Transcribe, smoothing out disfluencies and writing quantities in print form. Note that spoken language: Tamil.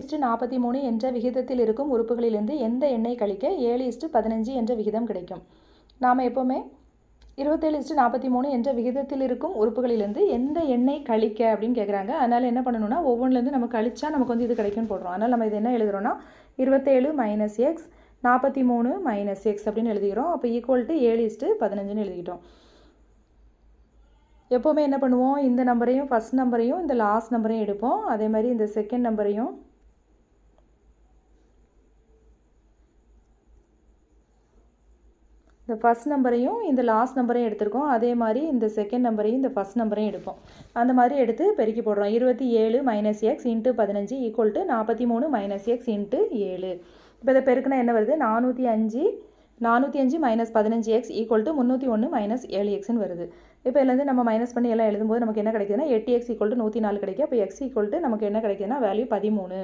43 என்ற விகிதத்தில் இருக்கும் உறுப்புகளிலிருந்து எந்த எண்ணை கழிக்க 7:15 என்ற விகிதம் கிடைக்கும். நாம் எப்போவுமே 27:43 என்ற விகிதத்தில் இருக்கும் உறுப்புகளிலிருந்து எந்த எண்ணை கழிக்க அப்படின்னு கேட்குறாங்க. அதனால் என்ன பண்ணணும்னா ஒவ்வொன்றிலேருந்து நம்ம கழிச்சா நமக்கு வந்து இது கிடைக்கும்னு போடுறோம். அதனால் நம்ம இது என்ன எழுதுகிறோன்னா 27 - x 43 - x அப்படின்னு எழுதிக்கிறோம். அப்போ ஈக்குவல் டு 7:15ன்னு எழுதிக்கிட்டோம். எப்போவுமே என்ன பண்ணுவோம், இந்த நம்பரையும் ஃபஸ்ட் நம்பரையும் இந்த லாஸ்ட் நம்பரையும் எடுப்போம். அதே மாதிரி இந்த செகண்ட் நம்பரையும் இந்த ஃபஸ்ட் நம்பரையும் இந்த லாஸ்ட் நம்பரையும் எடுத்திருக்கோம். அதே மாதிரி இந்த செகண்ட் நம்பரையும் இந்த ஃபஸ்ட் நம்பரையும் எடுப்போம். அந்த மாதிரி எடுத்து பெருக்கி போடுறோம். 27 - x × 15 ஈக்குவல் டு 43 - x × 7. இப்போ இதை பெருக்குனா என்ன வருது? 405 - 15x ஈக்குவல் டு 301 - 7xன்னு வருது. இப்போ இதுலேருந்து நம்ம மைனஸ் பண்ணி எல்லாம் எழுதும்போது நமக்கு என்ன கிடைக்குதுன்னா 8x = 104 கிடைக்கும். அப்போ x = நமக்கு என்ன கிடைக்குதுன்னா வேல்யூ 13.